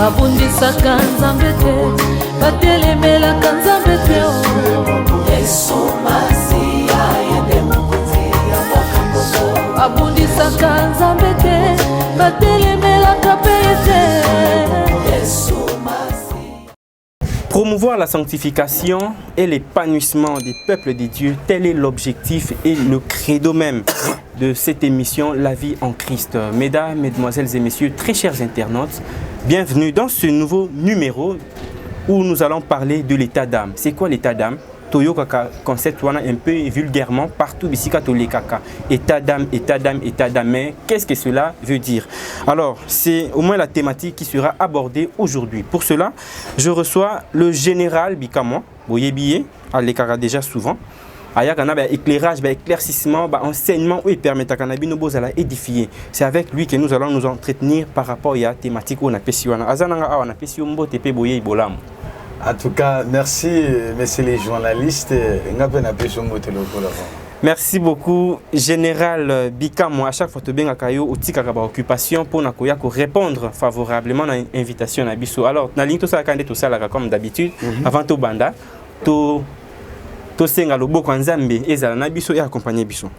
babundisaka nzambe te batelemelaka nzambe te Yesu Masiya yende mokonzi ya mboka babundisaka nzambe te batelemelaka pe te Yesu Masiya. Promouvoir la sanctification et l'épanouissement des peuples de Dieu, tel est l'objectif et le credo même de cette émission La vie en Christ. Mesdames, Mesdemoiselles et Messieurs, très chers internautes, bienvenue dans ce nouveau numéro où nous allons parler de l'état d'âme. C'est quoi l'état d'âme? Toyo kaka concept wana un peu vulgairement partout ici kaka état d'âme, état d'âme, état d'âme. Mais qu'est-ce que cela veut dire? Alors, c'est au moins la thématique qui sera abordée aujourd'hui. Pour cela, je reçois le général Bikamo, Boyebiye, à l'écart déjà souvent. Ayakana ba éclairage, ba éclaircissement, ba enseignement où il permet à Kanabi nous à édifier. C'est avec lui que nous allons nous entretenir par rapport à la thématique où on a pesi wana. Azananga on a pesi umbo tepe boye ibolam. En tout cas, merci, messieurs les journalistes. Merci beaucoup, Général Bikamo. À chaque fois, tu as une occupation pour répondre favorablement à l'invitation à Bissou. Alors, dans la ligne, tout ça, comme d'habitude, avant tout, banda, tout senga le beau kanzambe et zala na Bissou et accompagner Bissou.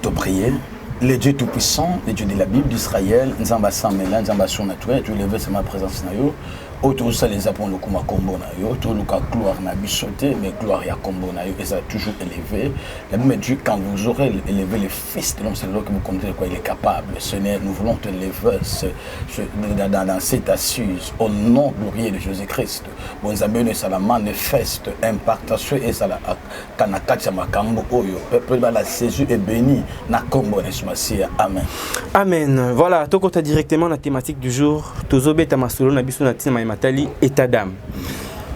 Tu prier. Le Dieu Tout-Puissant, le Dieu de la Bible d'Israël, Nzamba Samela, Nzamba Surnaturel, je lève ma présence na yo. Autour ça les apôtres le kuma combo na yo, tout le gloire na bichoté, mais gloire ya combo na yo, et ça a toujours élevé. La même Dieu, quand vous aurez élevé le Fils de l'homme, c'est là que vous comprenez quoi il est capable. Seigneur, nous voulons te lever dans cette assise, au nom glorieux de Jésus-Christ. Bon Zambé, ça la manifeste, impactation et ça la kanakati makambo oyo. Peuple va la saisir et béni na combo nesmasia. Amen. Amen. Voilà, tout côté directement la thématique du jour. Tozobe tamasolo na biso na tina matali état d'âme.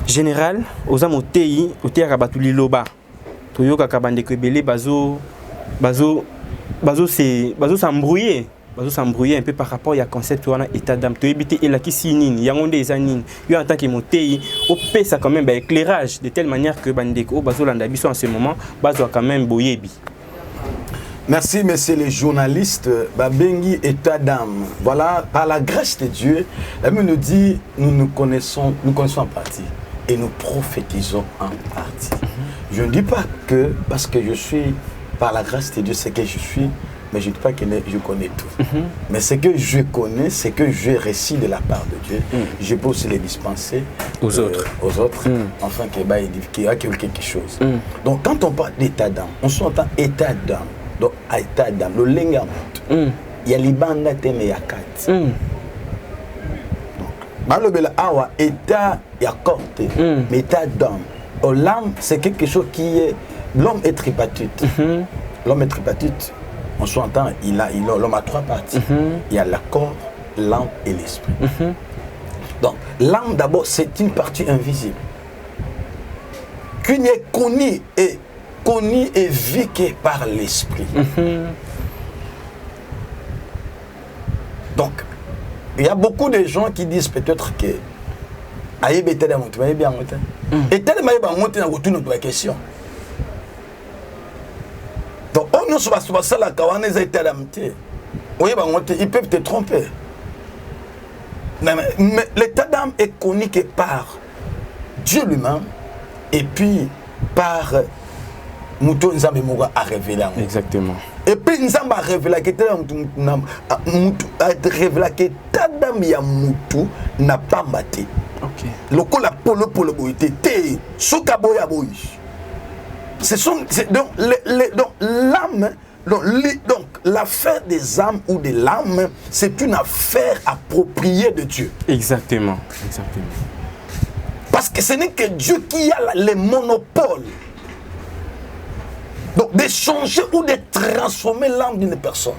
Général, aux âmes au TI, au TI Rabatuli Loba. Toyoka kabande kebele bazo s'embrouiller. Bazo s'embrouiller un peu par rapport à concept wana état d'âme. To ebité et la kisinine, yangonde ezanine. Yo en tant que mon TI, au pe ça quand même éclairage de telle manière que bandeko bazo landa biso en ce moment, bazo quand même boyebi. Merci, messieurs les journalistes. Babengi état d'âme. Voilà, par la grâce de Dieu, la Bible nous dit, nous connaissons en partie et nous prophétisons en partie. Je ne dis pas que parce que je suis, par la grâce de Dieu, c'est que je suis, mais je ne dis pas que je connais tout. Mais ce que je connais, c'est que je récite de la part de Dieu. Je peux aussi les dispenser aux autres. Enfin, qu'il y a quelque chose. Donc, quand on parle d'état d'âme, on s'entend état d'âme. Donc, état d'âme, le lenga monte. Il y a l'ibanda teme ya kati. Donc, malobela awa état ya corte, mais état d'âme. L'âme, c'est quelque chose qui est. L'homme est tripartite. L'homme est tripartite. On s'entend, l'homme a trois parties. Il y a le corps, l'âme et l'esprit. Donc, l'âme d'abord, c'est une partie invisible. Qui n'est connue et vécu par l'esprit. Donc, il y a beaucoup de gens qui disent peut-être que aïe bête dans mon toit, bien monté. Et tellement il va monter dans notre question. Donc, on nous soit ça la kawane état d'âme. Oui, ils peuvent te tromper. Mais l'état d'âme est connu que par Dieu lui-même et puis par Mouto Nzambe Moura a révélé. Exactement. Et puis Nzambe a révélé que Tadam ya Moutou n'a pas maté. Ok. Le coup la polo boité té sokaboya boy. Donc l'âme, donc l'affaire des âmes ou de l'âme, c'est une affaire appropriée de Dieu. Exactement. Parce que ce n'est que Dieu qui a le monopole. Donc, de changer ou de transformer l'âme d'une personne.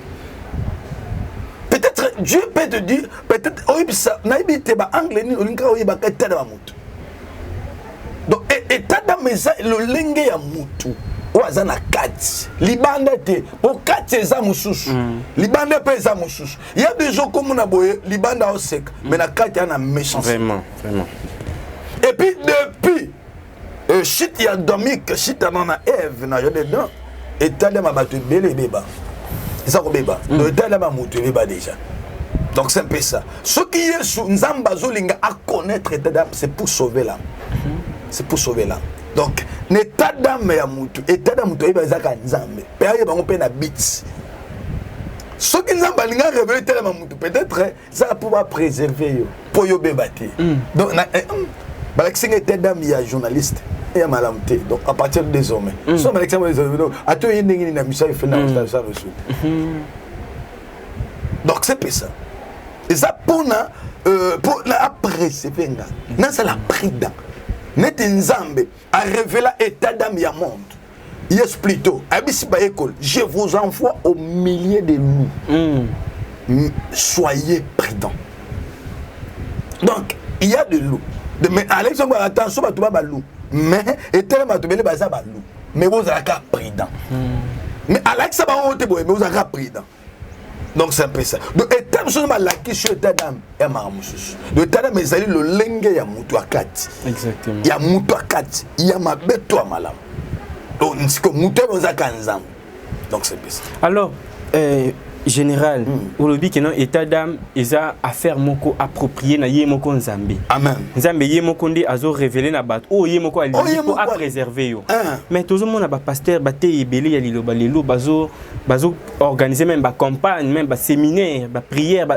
Peut-être Dieu peut te dire, peut-être, donc, état d'âme, le lingue ya mutu. Ouazana kati. Libanda te. Pour kati za mususu. Libanda pe za mususu. Il y a des gens comme on a boye, libanda au sec. Mais la kati a méchanceté. Vraiment. Et puis, depuis. Shit il y a Dominique, shit à Nana Eve, na je dedans. Et t'as de ma batu belé béba. C'est ça qu'on béba. Donc t'as de ma moutou béba déjà. Donc c'est un peu ça. Ce qui est sous Nzamba Zolinga à connaître état d'âme, c'est pour sauver l'âme. C'est pour sauver l'âme. Donc, l'état d'âme ya mutu, état d'âme mutu eba zaka Nzambe. Père ba ngopé na bits. Ce qui Nzamba linga révéler tellement mutu, peut-être ça pour préserver yo, pour yo bebate. Donc na balaksinga état d'âme ya journaliste. Et à malamté. Donc à partir de désormais. So Alexandre donc à toi y ndingi na misa fait na ça reçu. Donc c'est pas ça. Et ça pour la après c'est venga. Non c'est la prida. Net Nzambe a révélé état d'âme ya monde. Yes plutôt. Abisi ba école, je vous envoie au milieu de loups. Soyez prudents. Donc il y a de loups. Mais Alexandre attention ba tuba ba loup. Mais état ma tobele ba za ba loup. Mais vous avez qu'à prudent. Mais Alexandre ba ote boy, mais vous avez qu'à prudent. Donc c'est un peu ça. Donc état chose ma la question état d'âme et maramusus. Le état d'âme ezali le lenge ya mutu akati. Exactement. Ya mutu akati, ya mabeto malam. Donc c'est comme mutu ozaka nzambe. Donc c'est un peu ça. Alors général, aujourd'hui que non état d'âme eza affaire moko approprié na yé moko nzambe. Amen. Nzambe yé moko ndi azo révéler na bat. Oh yé moko ali pour à préserver yo. Mais tout le monde a ba pasteur ba té ebélé ya liloba lelo bazo organiser même ba campagne, même ba séminaire, ba prière,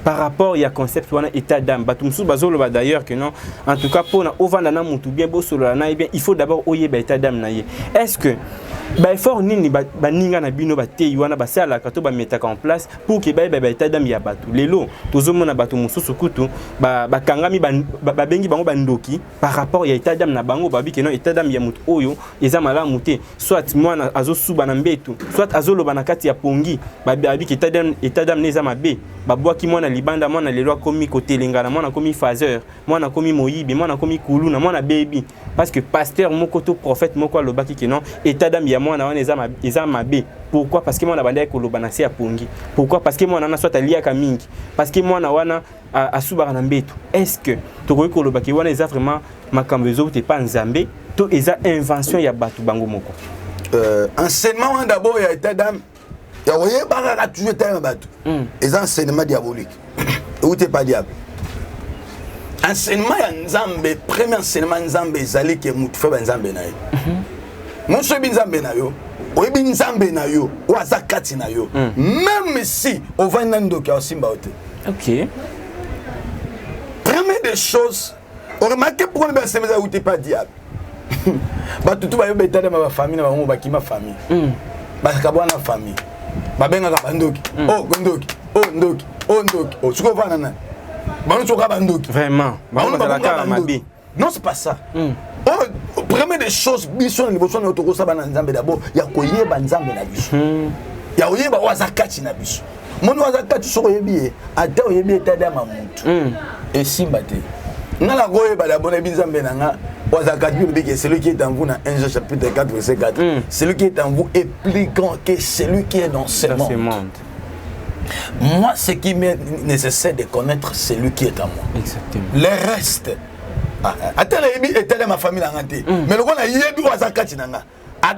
par rapport à concept wana état d'âme. Batumsu bazo lo d'ailleurs que non en tout cas pour na ovanda na mutu bien bo solo na bien il faut d'abord oyer ba état d'âme na yé. Est-ce que ba effort nini ba ninga na bino ba te wana ba sala ka to ba metaka en place pour que ba état d'âme ya batu lelo tozomona batu mususu kutu ba kangami ba bengi bango bandoki par rapport à état d'âme na bango ba bi que non état d'âme ya mutu oyo eza malamu te soit mwana azo suba na mbetu soit azo loba na kati ya pongi ba bi que état d'âme neza mabe ba boaki mwana libanda mwana lelo komi côté lingana mwana komi phaseur mwana komi moyibi mwana komi kuluna mwana baby parce que pasteur moko to prophète moko alobaki que non état d'âme ya mwana wana eza mabe. Pourquoi? Parce que mwana bandai koloba na se ya pongi. Pourquoi? Parce que mwana na soit aliaka mingi. Parce que mwana wana asubara na mbeto. Est-ce que tokoki koloba ki wana eza vraiment makambo ezo te pas nzambe to eza invention ya batu bango moko? Enseignement d'abord ya état d'âme. Ya voyez ba toujours état d'âme batu. Les enseignements diaboliques. Ou t'es pas diable. Enseignement ya nzambe, premier enseignement nzambe ezali ke mutu fe ba nzambe na ye. Mon sobi nzambe na yo, oyebi nzambe na yo, ou azakati na yo. Même si on va nando ki osimba ote. OK. Première des choses, on remarque pourquoi le enseignement ou t'es pas diable. Ba tutu ba yo beta de ma famille na ba ki ma famille. Ba kabwa na famille. Ba benga ka bandoki. Oh gondoki. Oh ndoki. Oh ndoki. Oh suko va nana. Vraiment. Non, c'est pas ça. Première des choses, mission l'émotion de notre Nzambe d'abord, il y a koyé banzambe na biso. Il y a koyé ba wazakati na biso. Mon wazakati so koyebi, ata oyebi état d'âme mutu. Et simbate. Na la goye ba d'abord na binzambe nanga, wazakati bi celui qui est en vous dans 1 Jean chapitre 4 verset 4. Celui qui est en vous est plus grand que celui qui est dans ce monde. Moi, ce qui m'est nécessaire de connaître, c'est lui qui est en moi. Exactement. Le reste. Attends, ma famille n'a pas. Mais le gars, il y a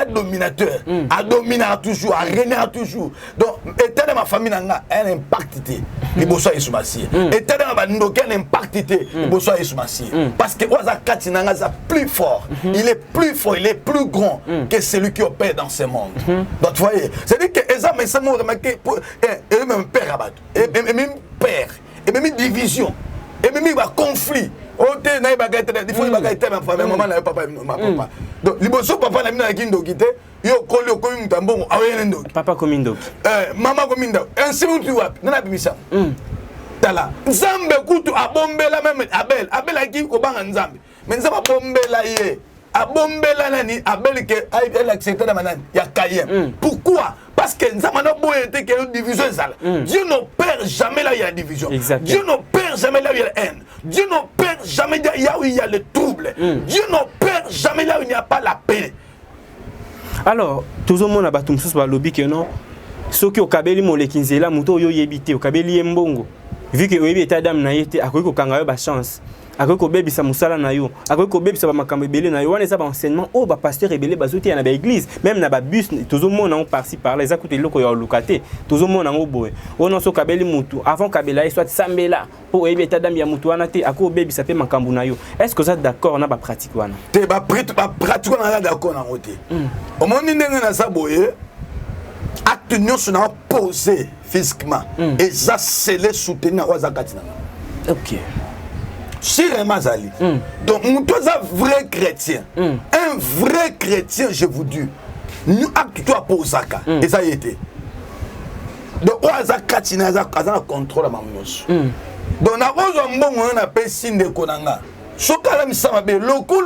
dominateur, à dominer toujours, à régner toujours. Donc, état de ma famille n'a un impact. Il bosse à Isoumassi. État de ma famille n'a un impact. Il bosse à Isoumassi. Parce que Wazakati n'a plus fort. Il est plus fort, il est plus grand que celui qui opère dans ce monde. Donc, vous voyez, c'est-à-dire que les hommes, ça m'a remarqué, et même père abattu, et même père, et même division, et même conflit. Oh, t'es naïf, il faut que ma famille, maman, papa, ma papa. Donc, les bosses, papa, n'a pas de quitter. Yo, collé au commun tambon, ah oui, papa comindo. Maman comindo. Un seul tu vois, n'a pas mis ça. Tala. Nzambe kutu abombela même Abel. Abel a qui kobanga Nzambe. Mais Nzambe abombela yé. Abombela nani Abel que elle accepte la manane. Ya Kayem. Pourquoi? Parce que Nzambe n'a pas été que une division sale. Dieu n'opère jamais là où il y a division. Dieu n'opère jamais là où il y a la haine. Dieu n'opère jamais là où il y a le trouble. Dieu n'opère jamais là où il n'y a pas la paix. Alors, tout le monde a battu sur le lobby que non. Ceux qui ont kabeli molekinzela muto yo yebite au kabeli mbongo. vu que oyebi état d'âme na yete akoki kokanga yo ba chance akoki kobebisa mosala na yo akoki kobebisa bamakambo ebele na yo wana eza baenseignement oyo bapasteur ebele bazoteya na baeglise même na babus tozomona yango parci parla eza kuta eloko ya oluka te tozomona yango boye oyo nyonso okabeli mutu avant kabela ye soit sambela mpo oyebi état d'âme ya mutu wana te akoki kobebisa mpe makambo na yo est ce que oza d'accord na bapratique wana te bapratique wana aza d'accord nango te omoni ndenge naza boye acte nyonso na posé physiquement eza scellé soutenu yango aza kati nanga ok sûrement Zali. Donc, nous sommes un vrai chrétien. Un vrai chrétien, je vous dis. Nous acte-toi pour Zaka. Et ça y était. Donc, Zaka, tu as un contrôle à ma mouche. Donc, on a appelé signe de Konanga. Le coup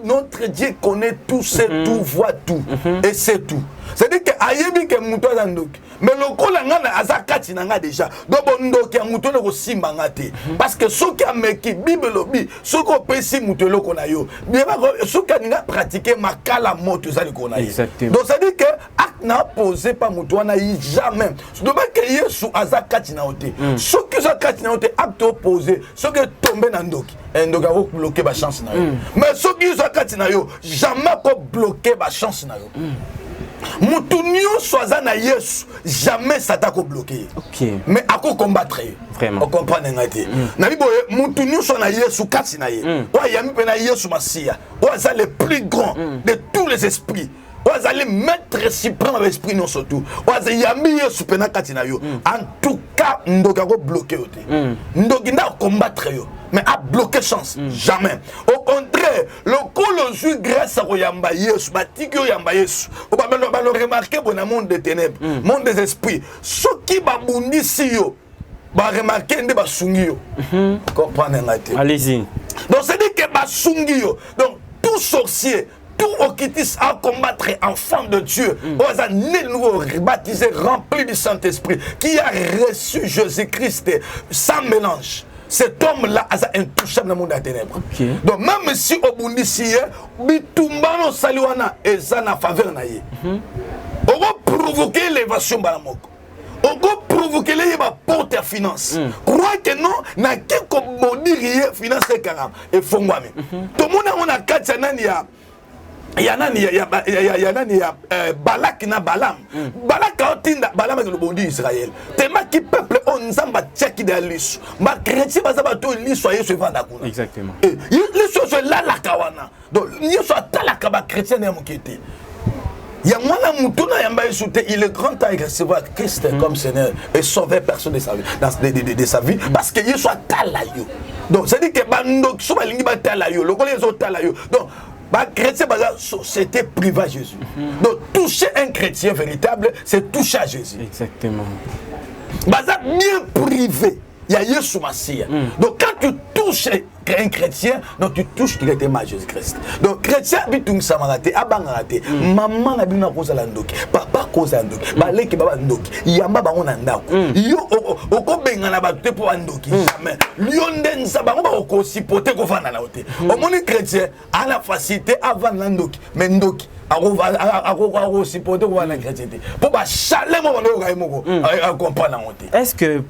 notre Dieu connaît tout, sait tout, voit tout. Et c'est tout. C'est-à-dire que Ayebi ke muto zandoki. Mais le coup là azakati nanga déjà. Donc bondoki muto le simba ngate. Parce que ceux qui a meki Bible lobi, ceux qui pesi muto lo kona yo. Ceux qui a pratiqué makala moto zali kona yo. Donc ça dit que acte n'a posé pas muto na jamais. Donc que Yesu azakati na ote. Ceux qui azakati na ote acte opposé, ceux qui tombé na ndoki. Ndoki a bloqué ba chance na yo. Mais ceux qui azakati na yo jamais pour bloquer ba chance na yo. Moutounio soit na Yesu, jamais ça t'a bloqué. Ok. Mais à quoi combattre? Vraiment. On comprend n'engagé. Nabi boye, Moutounio soit na Yesu, kasi na ye. Ouais, yami pe na Yesu Masia. Ouais, ça le plus grand de tous les esprits. Ouais, ça le maître suprême avec l'esprit non surtout. Ouais, ça yami Yesu pe na kati na yo. En tout cas, ndoka ko bloqué ote. Ndoki na combattre yo. Mais à bloquer chance, jamais. Au contraire, le col joue grâce à Yamba Yesu, Batiki Yamba Yesu. On va le remarquer dans le monde des ténèbres, monde des esprits. Ceux qui babundi si yo, va remarquer des basungi yo. Comprenez la. Allez-y. Donc c'est dit que basungi yo. Donc tout sorcier, tout okitis à combattre enfant de Dieu, on a né nouveau baptisé, rempli du Saint-Esprit, qui a reçu Jésus-Christ sans mélange. Cet homme-là est intouchable dans le monde des ténèbres. Okay. Donc même si au Bundisi, Bitumbano Saliwana est en faveur na ye. On va provoquer l'évasion balamoko. On va provoquer les porte à finance. Crois que non, na quelque bondir finance karam et fongwami. Tout le monde on a quatre anania. Balak na Balam. Balak a otinda Balam avec le bon Dieu Israël. Tellement qui peuple on zamba tchaki de l'issue. Ma chrétien bazaba to l'issue soyez suivant d'accord. Exactement. L'issue c'est là la kawana. Donc l'issue ta la kaba chrétien est mokete. Ya mwana mutuna yamba yesute il est grand temps de recevoir Christ comme Seigneur et sauver personne de sa vie de sa vie parce que Yesu atalayo. Donc ça dit que bando so balingi batalayo, le kole zo talayo. Donc chrétien, c'était privé à Jésus. Donc, toucher un chrétien véritable, c'est toucher à Jésus. Exactement. Baza bien privé. Il y a Yesu Massia. Donc, quand tu touches un chrétien, donc tu touches directement à Jésus-Christ. Donc, chrétien, bitung samarate, abangarate, maman n'a bien cause à l'andoki, papa cause à l'andoki, baleki baba andoki, yamba bangon andako. Yo, oko bengana batute pour andoki, jamais. Lyonden sabango ba oko sipote ko fana na ote. Au monde chrétien, à la facilité avant l'andoki, mais ndoki. Est-ce que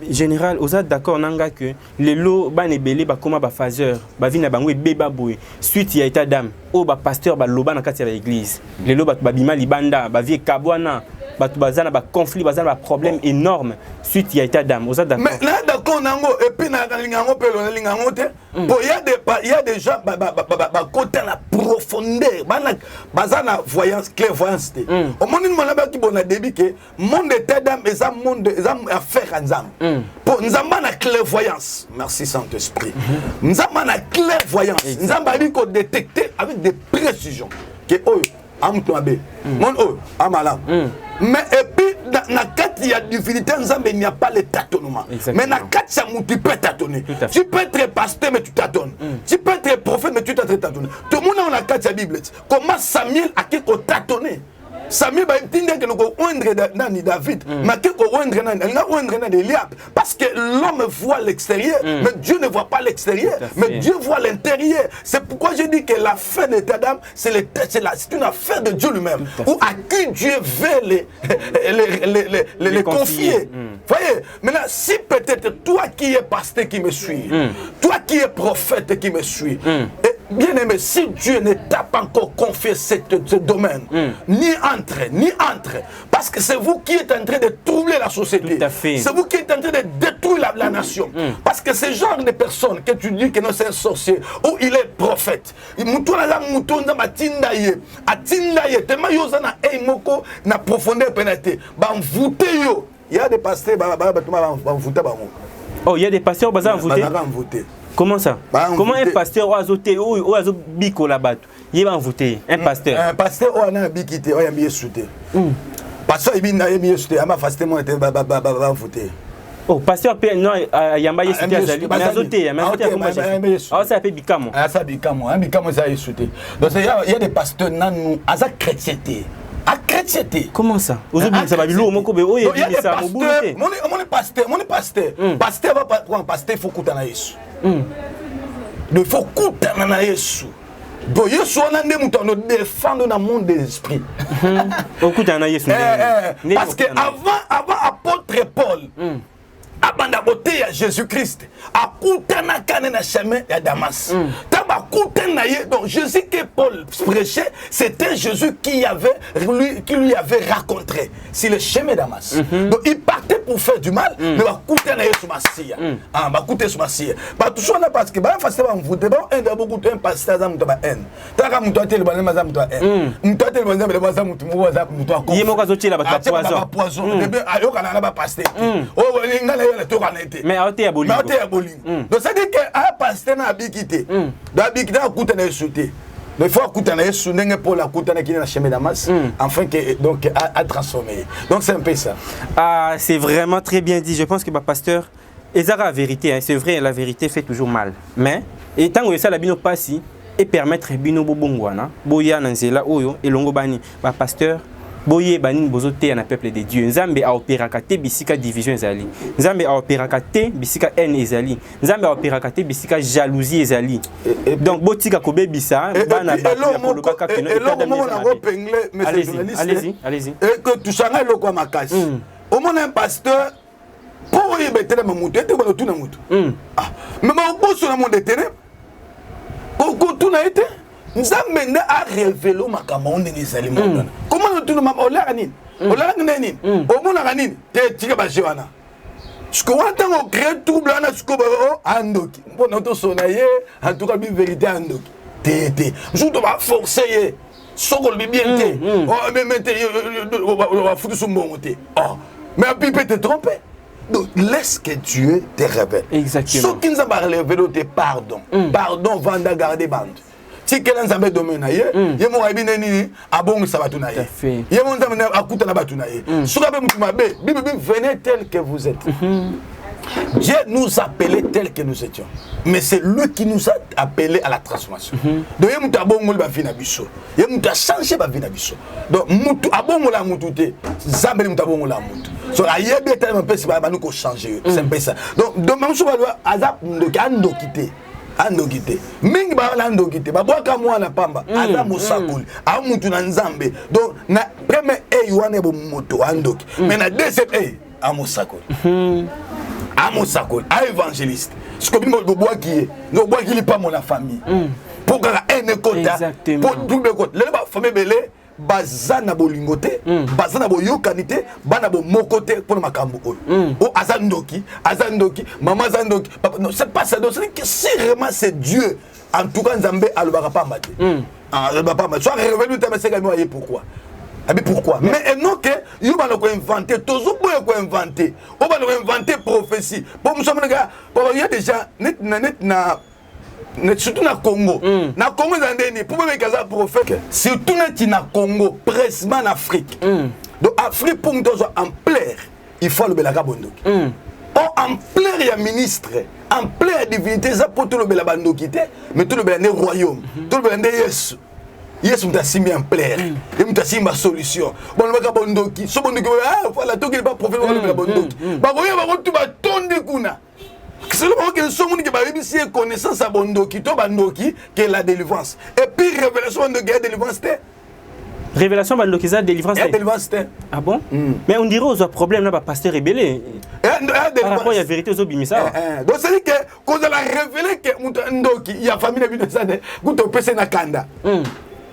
général osa d'accord nanga que les lots bane belé ba koma ba phaseur ba vina bango beba boy suite ya état d'âme o ba pasteur ba loba na kati ya église les lots ba bima libanda ba vie kabwana ba bazana ba conflit bazana ba problème énorme suite ya état d'âme osa d'accord. Mais là d'accord nango et puis na lingango pe lo lingango te bon il y a des gens ba côté la profondeur bazana voyance clairvoyance te au monde mo ba ki bona débit que monde état d'âme et ça monde affaire nzam pour nzamba na clairvoyance merci Saint-Esprit nzamba na clairvoyance nzamba dit ko détecter avec des précisions que oh amtoabe mon oh amala mais et puis na quatre il y a difficulté nzamba il n'y a pas le tâtonnement. Mais na quatre ça tu peux tâtonner. Tu peux être pasteur mais tu tâtonnes. Tu peux être prophète mais tu tâtonnes. Tout le monde a quatre la Bible. Comment Samuel a quelque tâtonné? Samuel va dire que nous oindre dans David, mais que oindre dans Eliab parce que l'homme voit l'extérieur, mais Dieu ne voit pas l'extérieur, mais Dieu voit l'intérieur. C'est pourquoi je dis que la fin de Adam, c'est une affaire de Dieu lui-même, ou à qui Dieu veut les confier. Voyez, maintenant, si peut-être toi qui es pasteur qui me suis, toi qui es prophète qui me suis, et bien aimé, si Dieu ne t'a pas encore confié ce domaine, ni entre, parce que c'est vous qui êtes en train de troubler la société, c'est vous qui êtes en train de détruire la nation, parce que ce genre de personnes que tu dis que non c'est un sorcier, ou il est prophète, il y a des pasteurs oh, il y a des pasteurs qui ont voté. Comment ça? Comment un pasteur a voté ou a bico là-bas? Il va voter un pasteur. Un pasteur ou un bikité, ou un bien souté. Pasteur il a bien souté, ama pasteur moi était voter. Oh, pasteur non yamba yesouté azali, mais azoté, mais azoté comment ça? Ah ça fait bikamo. Ah ça bikamo, un bikamo ça yesouté. Donc il y a des pasteurs nan aza chrétienté. À chrétienté. Comment ça? Aujourd'hui, ça va bien. Mon pasteur. Pasteur va pas prendre pasteur, il faut couper na Yesu. Il faut couper na Yesu. Donc Yesu on a des moutons nous défendre dans le monde des esprits. Parce que avant apôtre Paul. Abanda beauté à Jésus-Christ a coûté na canne na chemin à Damas. Taba coûté na donc Jésus que Paul prêchait, c'était Jésus qui lui avait raconté sur le chemin de Damas. Donc il partait pour faire du mal, mais va coûter na Yesu Masia. Ah, va coûter sur Masia. Pas tout ça parce que ba facile va voter ba un d'abord coûter un pasteur za muto ba en. Taka muto tel ba na za muto en. Muto tel ba za muto mo za muto ko. Yemo ka zo tela ba poison. Debe ayo kana na ba pasteur. Oh ngala mais à côté à Bolingo. Donc ça dit que un pasteur n'a habité. D'habiter à coûter na sauter. Mais il faut coûter na soutenir pour la coûter na qui na chemin Damas afin que donc à transformer. Donc c'est un peu ça. Ah, c'est vraiment très bien dit. Je pense que ma pasteur ezara la vérité, hein. C'est vrai, la vérité fait toujours mal. Mais et tant que ça la bino passi et permettre bino bobongwana, boya nanzela oyo et longo bani ma pasteur boye banin bozote na peuple de Dieu. Nzambe a opéraka te bisika division ezali. Nzambe a opéraka te bisika haine ezali. Nzambe a opéraka te bisika jalousie ezali. Donc botika kobebisa bana ba pour baka que allez-y. Et que tu sanga lokwa makasi. Au moins un pasteur pour y mettre ma moto et tout na moto. Ah, mais ma bosso na monde terrain. Ko tout na été. Nzambe a révélé makambo ndenge ezali mondana. Comment tout le monde olaka nini? Olaka nini? Omona nini? Te tika ba jewana. Siko watango créer trouble na siko ba andoki. Mpona to sonaye, en tout cas bi vérité andoki. Te. Nzuto ba forcer soko le bien te. Oh mais te va foutu son bon te. Oh. Mais puis peut te tromper. Donc laisse que Dieu te révèle. Exactement. Ce qui nous a révélé te pardon. Pardon vanda garder bande. Si quelqu'un s'en met domaine ailleurs, il y a mon abîme ni abon sabatu na ye. Il y a mon zame akuta na batu na ye. Soukabe mutumabe, bibi venez tel que vous êtes. Dieu nous a appelés tel que nous étions. Mais c'est lui qui nous a appelés à la transformation. Donc il y a mutu abon mol ba vie na biso. Il y a mutu a changer ba vie na biso. Donc mutu abon mol la mutu te, zambe mutu abon mol la mutu. So ailleurs bien tellement peu c'est ba nous ko changer. C'est un peu ça. Donc même so ba azap ndo kité. Andokité mingi ba andokité ba boka mwana pamba aza mosakoli a mutu na nzambe donc na premier wane bo moto andoki mais na deuxième a mosakoli a évangéliste ce que bimo boboa qui no boa qui li pas mon la famille pour que un kota pour double côté le ba famille belé bazana bolingote bazana boyokanité bana bo mokote pour makambo oyo o azandoki mama azandoki non c'est pas ça donc c'est que si vraiment c'est Dieu en tout cas Nzambe alobaka pamba te alobaka pamba soit révélé te mais c'est quand même pourquoi pourquoi mais non que yo ba ko inventer tozo boye ko inventer o ba ko inventer prophétie pour nous sommes gars il y a déjà net na surtout na Congo. Na Congo zandeni pour me kaza prophète. Surtout na Congo, prestement en Afrique. Donc Afrique pour nous en plaire, il faut le belaka bondoki. En plaire il y a ministre, en plaire divinité ça pour tout le belaka bondoki mais tout le belaka royaume, tout le belaka Yesu. Yesu mtasimi en plaire. Et mtasimi ma solution. Bon le belaka bondoki, so bondoki voilà tout qui pas prophète le belaka bondoki. Ba koya ba tout ba tonde kuna. C'est le moment que nous sommes qui connaissance à Bondoki, to Bandoki, qui est la délivrance. Et puis révélation de guerre délivrance. Révélation, c'est délivrance. Délivrance. Ah bon? Mais on dirait aux problèmes là, pasteur rebellé. Par rapport à la vérité aux obimisa. Donc c'est que quand on a révélé que il y a famille de Binezane, quand on peut se nakanda.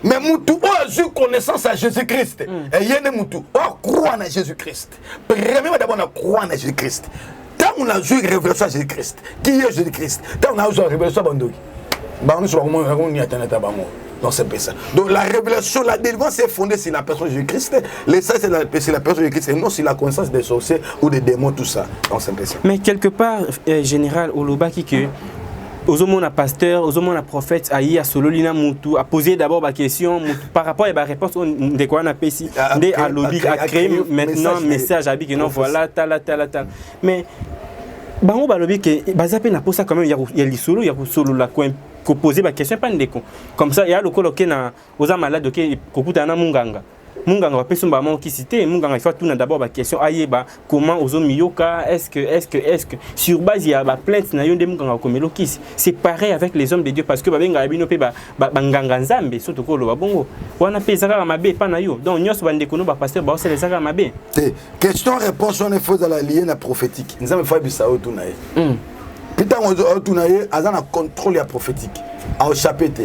Mais Moutou a eu connaissance à Jésus-Christ. Et il y a Moutou croit en Jésus-Christ. Premièrement d'abord on croit en Jésus-Christ. Tant on a eu révélation à Jésus-Christ. Qui est Jésus-Christ? Tant on a eu révélation à Bandoki. Bah on donc la révélation, la délivrance est fondée sur la personne de Jésus-Christ. L'essence c'est la personne de Jésus-Christ et non sur la connaissance des sorciers ou des démons, tout ça. Donc c'est ça. Mais quelque part, général Olobaki, que Ozomona pasteur, Ozomona prophète, aïe à Sololina Moutou, a posé d'abord ma question par rapport à la réponse de quoi on a ici, à lobby, à créer maintenant message à que non voilà, tal. Mais Bango Balobi, que Bazape n'a pas ça quand même, il y a l'isolo, il y a solo la coin. Poser ma question pas ndeko comme ça il y a le coloqué na oza malade que kokuta na munganga va peso mbama qui cité munganga il faut tout d'abord ma question ayeba comment ozo miyoka est-ce que sur base il y a ba plainte na yonde munganga komelo kisi c'est pareil avec les hommes de Dieu parce que babenga bino pe ba nganga nzambe surtout ko lo babongo wana pe zaka mabe pa na yo donc nyos bandeko no ba pasteur ba c'est zaka mabe question réponse on est faux dans la ligne prophétique nzambe fa bisao tout na ye Putain, on a un contrôle prophétique. À chapitre.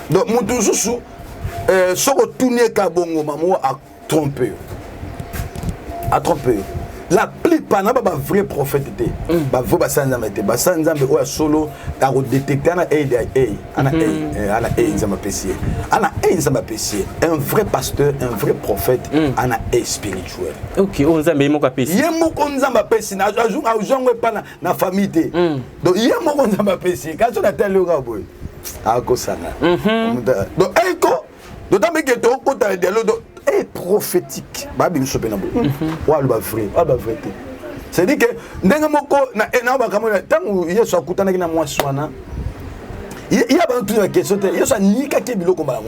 Donc, mon toujours, ce que tout n'est qu'à bon moment à tromper. À tromper. La plupart n'a pas vrai prophète. Bah, vous bah sanzambe, bah sanzambe ou solo, à redétecter ana un vrai pasteur, un vrai prophète, ana spirituel. Ok, on zambé mon capé. Yemo konzamba pesi na ajongwe pa na famille. Donc yemo konzamba pesi quand on a tel boy. A ko sana. Donc eko donc que to ko ta de lo est prophétique. Babi msope na bo. Wa lo ba vrai, c'est dit que ndenga moko na ba kamona tangu Yesu akutana kina mwaswana. Il y a pas toute la question Yesu anika ke biloko mbala.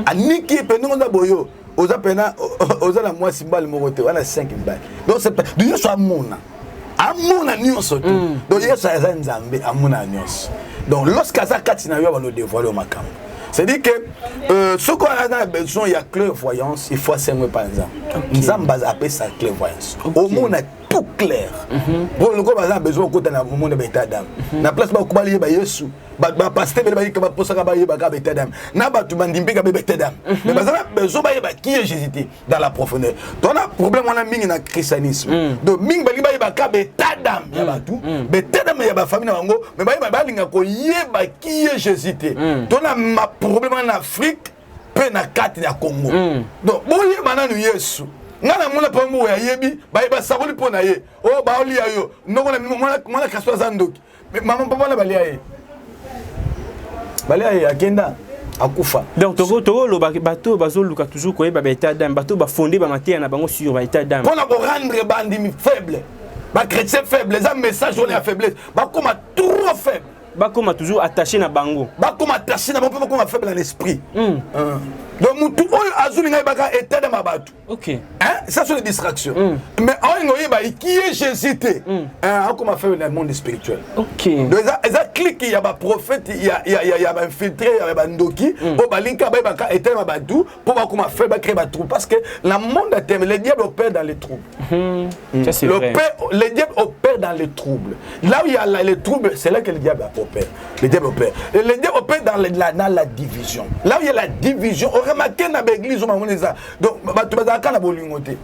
Aniki pe ndonga boyo. Oza pena oza la mwasi mbali mokote wana 5 mbali. Donc c'est du Yesu amona nyonso tout. Donc Yesu aza nzambe amona nyonso. Donc lorsqu'aza katina yo ba no dévoiler au makambo. C'est-à-dire que ce qu'on a besoin, il y a clairvoyance, il faut s'aimer par exemple. Nous avons appelé ça clairvoyance. Au monde est tout clair. Bon, le gars a besoin de au monde de d'âme. La place où il y a Yesu, pasteur il va poser à d'âme. N'a pas tout bandimpe qui d'âme. Mais besoin qui est Jésus dans la profondeur. Donc on a problème on a mis dans le christianisme. Donc ming bali ba d'âme, il y a tout. D'âme il y a famille nango, mais ba linga ko yeba qui est Jésus. Donc on a problème en Afrique, peu na carte ya Congo. Donc boye mananu Yesu. Ngana mona pambo ya yebi, ba saboli pona ye. Oh ba oli ayo. Ndoko na mona kaswa zandoki. Mais maman papa na bali aye. Bali aye akenda akufa. Donc togo lo bato bazoluka toujours ko yeba état d'âme, bato ba fonder ba matière na bango sur ba état d'âme. Pour rendre bandi faible. Ba chrétien faible, les message on est à faiblesse. Ba comme trop faible. Bakoma toujours attaché na bango. Bakoma attaché na bango, bakoma faible dans l'esprit. Donc mutu oyo azulinga baka état de mabatu. OK. Hein, ça c'est des distractions. Mais on ngoyeba qui est Jésus hein, comment faire dans le monde spirituel. OK. Donc ça clique il y a ba prophète, il y a ba infiltré, il y a ba ndoki, pour ba linka ba baka état mabatu pour ba comment faire ba créer ba trou parce que le monde a terme, le diable opère dans les troubles. Ça c'est vrai. Le diable opère dans les troubles. Là où il y a les troubles, c'est là que le diable opère. Le diable opère. Et le diable opère dans la division. Là où il y a la division, on remarque dans l'église, donc, tu vas dans la bolingoté.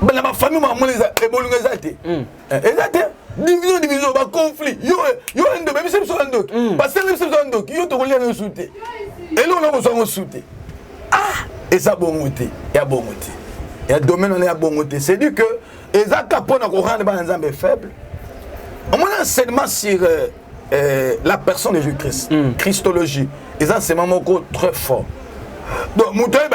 Dans ma famille, on est bolingoté. Exactement. Division, conflit. Yo, un de même, c'est un doc. Parce que c'est un doc. Yo, tu relies à nos soutiens. Et là, on a besoin de soutien. Ah! Et ça, bon côté. Il y a bon côté. Il y a domaine, on est à bon côté. C'est dit que, et ça, quand on a rendu dans un faible, on a un enseignement sur la personne de Jésus-Christ, Christologie. Et ça, c'est vraiment très fort. Donc,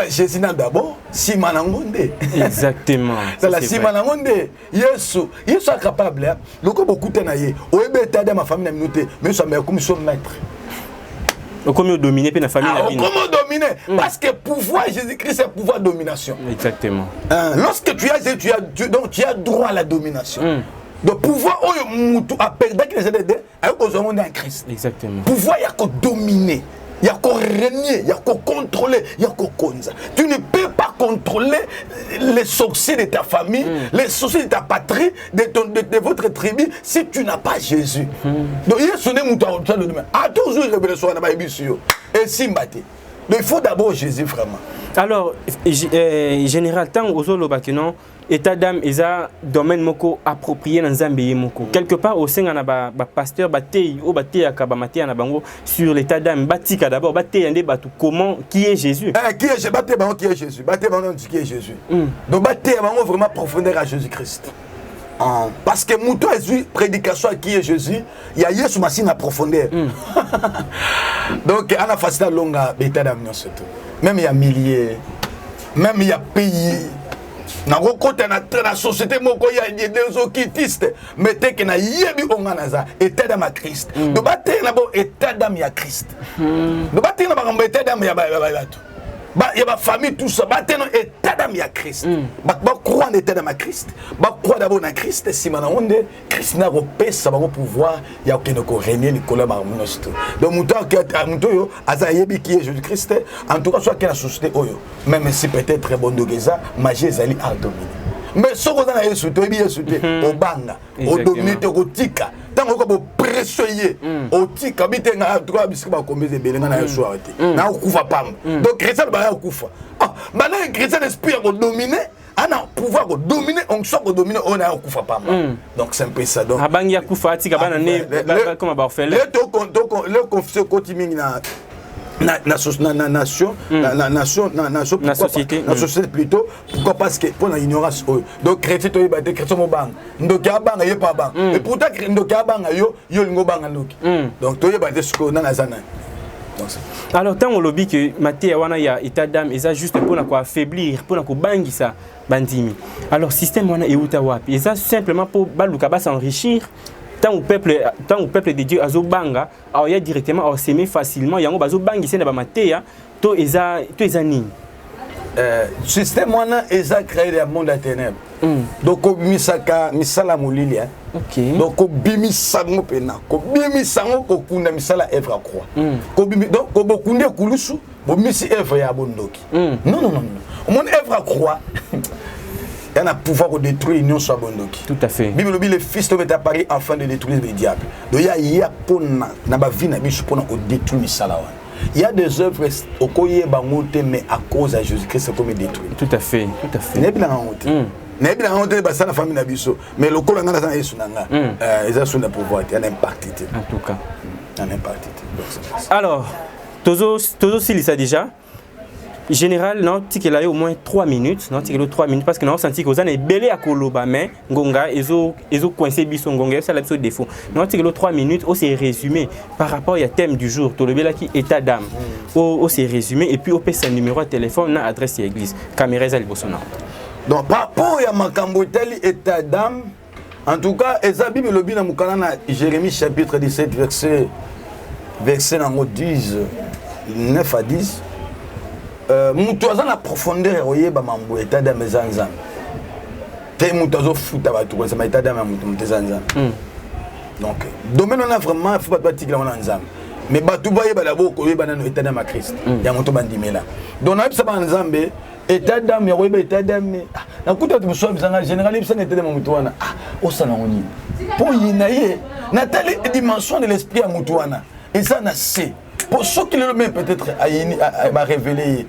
Jésus d'abord, Simanangonde. Exactement. C'est la Simanangonde. Yesu est capable. Le coup beaucoup de naïe. Auébéta de ma famille n'a minute, mais ça m'a comme son maître. Comment dominer la famille? Comment dominer? Parce que pouvoir Jésus-Christ, c'est pouvoir domination. Exactement. Lorsque tu as droit à la domination. Donc pouvoir a perdu que les aider à cause du monde en Christ. Exactement. Pouvoir y a que dominer. Il y a qu'à régner, il y a qu'à contrôler, il y a qu'à contrôler. Tu ne peux pas contrôler les sorciers de ta famille, les sorciers de ta patrie, de votre tribu, si tu n'as pas Jésus. Donc, il y a sonné mon temps, à toujours révélation, et Simbati. Donc, il faut d'abord Jésus vraiment. Alors, général, tant aux autres, non, état d'âme, ils ont domaine moko approprié dans Zambie moko. Quelque part, au sein de ba pasteur, batey ou batey akabamaté na bango sur l'état d'âme, batika d'abord, batey ande batu comment qui est Jésus. Qui est Jésus? Batey bango qui est Jésus. Batey bango qui est Jésus. Donc batey bango vraiment profondeur à Jésus-Christ. Parce que mon temps est prédication à qui est Jésus, il y a Yesu Massi na profondeur. Donc on a facile longa état d'âme surtout. Même il y a milliers, même il y a pays. Dans la société, il y a des gens qui tistent, mais dès qu'il y a des gens qui état d'âme à Christ. Donc, état d'âme à Christ. Donc, état d'âme il y a ma famille, tout ça. État d'âme à Christ. Croire en état d'âme à Christ. Croire d'abord en Christ. Si Christ n'a pas paix, ça va pouvoir. Il y a aucun régner, Nicolas Marmonost. Donc, mon temps, qui est Jésus-Christ, en tout cas, soit qu'il y a la société, même si peut-être très bon de Géza, magie est allée à dominer. Mais ce qu'on a sauté, au banga, au dominer, au tika, tant qu'on peut pressoyer, au tika, habiter à droit, biscuit, comme des bélins à la soirée. N'a pas pas. Donc, chrétien, va koufa. Ah, maintenant, chrétien, esprit, on dominer. On a pouvoir dominer, on sort de dominer, on a koufa pas. Donc, c'est un peu ça. Donc, abangia koufa, tika, banane, comment va faire le confession continue la société plutôt pourquoi parce que pour l'ignorance donc chrétien to yeba chrétien mo bang ndoka bang ye pas bang et pourtant ndoka bang yo lingo bang ndoki donc to yeba ce qu'on a zana. Alors tant on lobby que Matthieu wana ya état d'âme ça juste pour na quoi affaiblir pour na ko bangisa bandimi alors système wana euta wapi ça simplement pour baluka ba s'enrichir. Tant au peuple de Dieu azobanga il y a directement s'aimer facilement yango bazobanga ici na ba Matthieu to eza système wana eza créé le monde à ténèbres. Donc misaka misala molili OK. Donc bimisango pena ko bimisango ko kunda misala Ève croix. Ko bimi donc ko bokunde kulusu bo misi Ève ya bondoki. Non. Mon Ève croix. Il y a un pouvoir de détruire l'union soit bondoki. Tout à fait. Bible dit le fils de Paris afin de détruire le diable. Donc il y a pour na ba vie na biso pour détruire misala. Il y a des œuvres au koye bangote mais à cause de Jésus-Christ c'est comme détruire. Tout à fait. N'est pas honte. N'est pas honte ba ça la famille na biso mais le kolo ngana za Yesu nanga. Ils ont son pouvoir, il y a un impact. En tout cas. Un impact. Alors, Tozo s'il ça déjà. Général, non, tu as au moins 3 minutes, non, tu as 3 minutes parce que nous avons senti que vous avez belé à Koloba, mais Ngonga, ils ont coincé Bisson Ngonga, c'est l'absolu défaut. Non, tu as 3 minutes, c'est résumé par rapport au thème du jour, tu as qui état d'âme, c'est résumé et puis au peut son numéro de téléphone, na adresse de l'église, caméra et Bolsonaro. Donc par rapport à Makamboteli état d'âme, en tout cas, Ezabi me lobby dans Moukana, Jérémie chapitre 17, verset 10, 9 à 10. Mutuaza na profondeur oyeba mambo état d'âme zanzan te mutazo futa ba tout ça ma état d'âme mutu zanzan donc domaine on a vraiment faut pas tirer on nzam mais ba tout bayeba d'abord ko yeba na état d'âme à Christ ya moto bandimela donc na bisa ba nzambe état d'âme ya oyeba état d'âme na kuta tu so bizanga général bisa na état d'âme mutu wana o sana oni pour yinaye na telle dimension de l'esprit à mutu wana et ça na c'est pour ceux qui le met peut-être à révéler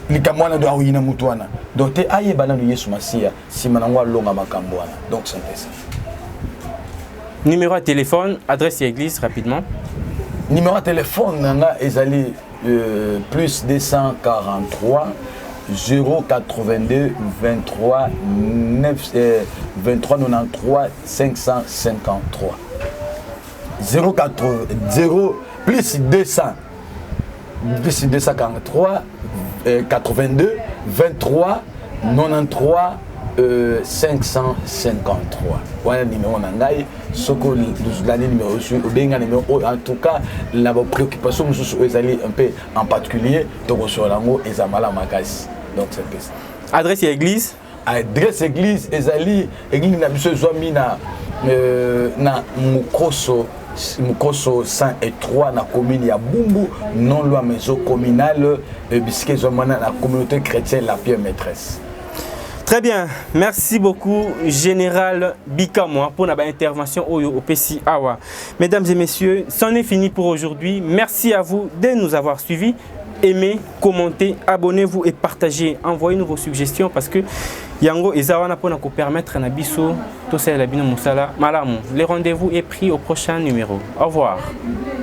les kamwana de awina mutuana donc te aye bana no Yesu Masia si manangwa longa makambo wana donc c'est ça. Numéro de téléphone, adresse église rapidement. Numéro de téléphone nanga ezali plus 243 082 23 9 23 93 553 0 plus 200 plus 243 82 23 93 553. Voilà le numéro nangai. Soko l'année numéro en tout cas la préoccupation nous allez un peu en particulier donc sur l'ango et zamala makasi. Donc c'est ça. Adresse église. Adresse église ezali église na biso zwami na mukoso Mukoso 103 na commune ya Bumbu, non loin maison communale bisque zomana la communauté chrétienne la Pierre Maîtresse. Très bien, merci beaucoup Général Bikamoa pour notre intervention au PCI Awa. Mesdames et messieurs, c'en est fini pour aujourd'hui. Merci à vous de nous avoir suivis. Aimez, commentez, abonnez-vous et partagez. Envoyez-nous vos suggestions parce que Yango et Zawana pour nous permettre à Nabiso, tout ça, le rendez-vous est pris au prochain numéro. Au revoir.